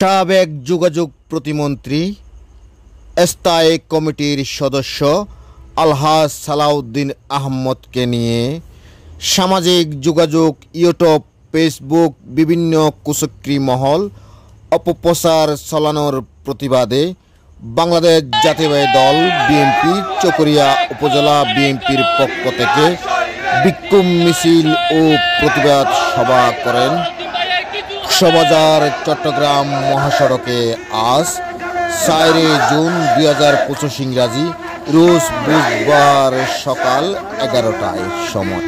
সাবেক যোগাযোগ প্রতিমন্ত্রী স্থায়ী কমিটির সদস্য আলহাজ সালাউদ্দিন আহমদকে নিয়ে সামাজিক যোগাযোগ ইউটিউব ফেসবুক বিভিন্ন কুচক্রী মহল অপপ্রচার চালানোর প্রতিবাদে বাংলাদেশ জাতীয়তাবাদী দল বিএনপি চকরিয়া উপজেলা বিএনপির পক্ষ থেকে বিক্ষোভ মিছিল ও প্রতিবাদ সভা করেন। কক্সবাজার চট্টগ্রাম মহাসড়কে আজ 4 জুন 2025 ইংরাজি রোজ বুধবার সকাল 11টায় সময়।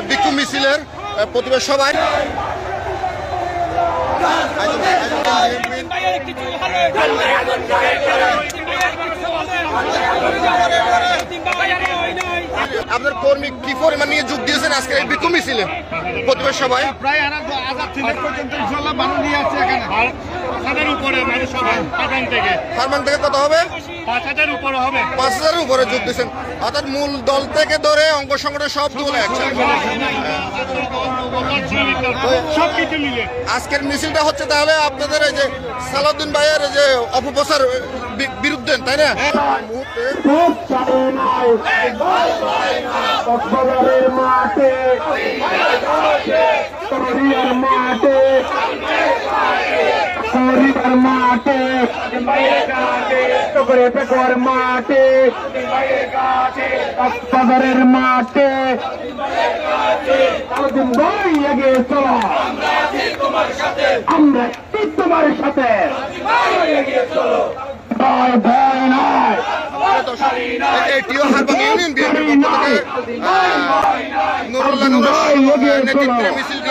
বিক্ষোভ মিছিলের প্রতিবাদ সভায় আপনার কর্মী কি পরিমাণ নিয়ে যোগ দিয়েছেন আজকে এই বিক্ষোভ মিছিলে প্রতিবাদ সভায়? প্রায় ফার্মান থেকে কত হবে? 5,000 উপরে হবে। 5,000 উপরে যোগ দিয়েছেন, অর্থাৎ মূল দল থেকে ধরে অঙ্গ সংগঠন সব দল সবকিছু মিলে আজকের মিছিলটা হচ্ছে। তাহলে আপনাদের এই যে সালাউদ্দিন ভাইয়ের যে অপপ্রচার বিরুদ্ধে, তাই না? কক্সবাজারের মাঠে আমরা তোমার সাথে ভয় নয়। এটিও হারবাং ইউনিয়ন বিএনপির পক্ষ থেকে নুরুল্লাহ নূরের নেতৃত্বে মিছিলটি।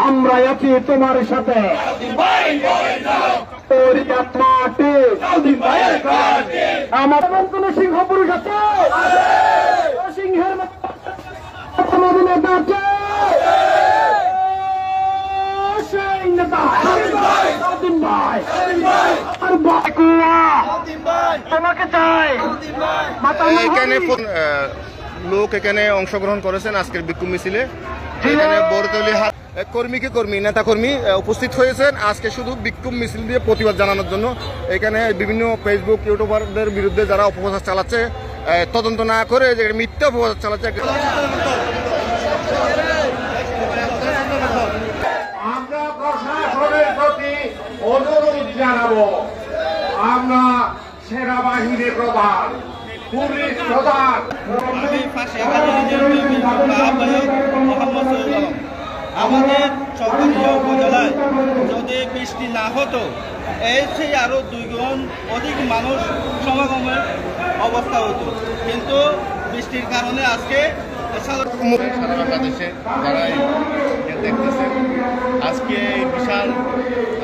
আমরা আছি তোমার সাথে মাঠে। আমাদের কোন সিংহ পুরুষ আছে? সিংহের তোমাকে চাই। এখানে লোক এখানে অংশগ্রহণ করেছেন আজকের বিক্ষোভ মিছিলে। এখানে বরতলি কর্মী নেতা কর্মী উপস্থিত হয়েছেন আজকে শুধু বিক্ষোভ মিছিল দিয়ে প্রতিবাদ জানানোর জন্য। এখানে বিভিন্ন ফেসবুক ইউটিউবারদের বিরুদ্ধে যারা অপপ্রচার চালাচ্ছে, তদন্ত না করে যে মিথ্যা অপপ্রচার চালাচ্ছে। আমরা প্রশাসনের প্রতি অনুরোধ জানাবো, আমরা সেনাবাহিনীর প্রধান, পুলিশ প্রধান, আমাদের চকরিয়া উপজেলায় যদি বৃষ্টি না হতো এই সেই আরও 2 গুণ অধিক মানুষ সমাগমের অবস্থা হতো, কিন্তু বৃষ্টির কারণে আজকে সারা বাংলাদেশে যারা দেখতেছেন আজকে এই বিশাল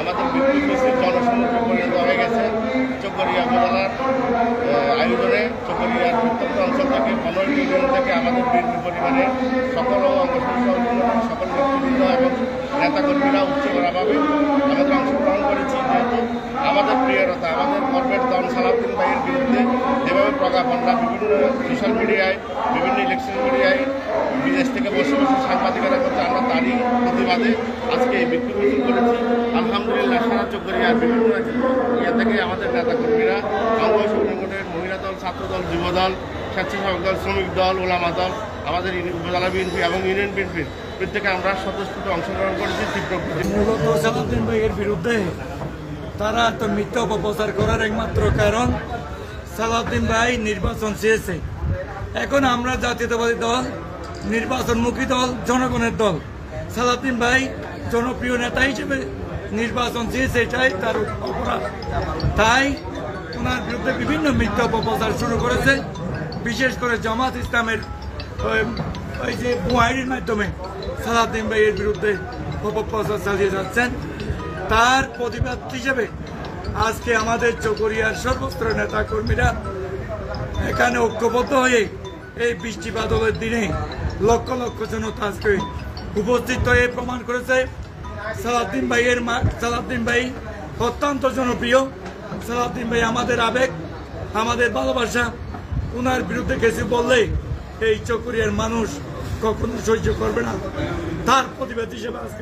আমাদের বিক্ষোভ মিছিল জনসমুদ্রে পরিণত হয়ে গেছে। চকরিয়া উপজেলার আয়োজনে চকরিয়ার প্রত্যন্ত অঞ্চল থেকে 15 ইউনিয়ন থেকে আমাদের বিএনপি পরিবারের সকল সকল নেতৃবৃন্দ এবং নেতাকর্মীরা উচ্চভাবে আমাদের অংশগ্রহণ করেছি। যেহেতু আমাদের প্রিয়তা, আমাদের গর্বের দল সালাউদ্দিন ভাইয়ের বিরুদ্ধে যেভাবে প্রজ্ঞাপনরা বিভিন্ন সোশ্যাল মিডিয়ায়, বিভিন্ন ইলেকশন মিডিয়ায় বিদেশ থেকে বসে বসে সাংবাদিকেরা করছে, আমরা তারই প্রতিবাদে আজকে এই বিক্ষোভ মিছিল করেছি। আলহামদুলিল্লাহ সারা চকরিয়ার বিভিন্ন ইয়ে থেকে আমাদের নেতাকর্মীরা অঙ্গ সংগঠনের মহিলা দল, ছাত্র দল, যুব দল, স্বেচ্ছাসেবক দল, শ্রমিক দল, ওলামা দল, আমাদের উপজেলা বিএনপি এবং ইউনিয়ন বিএনপির প্রত্যেকে আমরা স্বতঃস্ফূর্ত অংশগ্রহণ করেছি। তীব্র মূলত সালাউদ্দিন ভাইয়ের বিরুদ্ধে তারা তো মিথ্যা অপপ্রচার করার একমাত্র কারণ সালাউদ্দিন ভাই নির্বাচন চেয়েছে। এখন আমরা জাতীয়তাবাদী দল নির্বাচনমুখী দল, জনগণের দল। সালাউদ্দিন ভাই জনপ্রিয় নেতা হিসেবে নির্বাচন চেয়েছে, এটাই তার অপরাধ। তাই ওনার বিরুদ্ধে বিভিন্ন মিথ্যা অপপ্রচার শুরু করেছে। বিশেষ করে জামাত ইসলামের ওই যে বুহাইরির মাধ্যমে সালাউদ্দিন ভাইয়ের বিরুদ্ধে অপপ্রচার চালিয়ে যাচ্ছেন, তার প্রতিবাদ হিসেবে আজকে আমাদের চকরিয়ার সর্বস্তরের নেতা কর্মীরা এখানে ঐক্যবদ্ধ হয়ে এই বৃষ্টি বাদলের দিনে লক্ষ লক্ষ জনতা আজকে উপস্থিত হয়ে প্রমাণ করেছে সালাউদ্দিন ভাই অত্যন্ত জনপ্রিয়। সালাউদ্দিন ভাই আমাদের আবেগ, আমাদের ভালোবাসা। ওনার বিরুদ্ধে কিছু বললে এই চকরিয়ার মানুষ কখনো সহ্য করবে না। তার প্রতিবাদ হিসেবে আজকে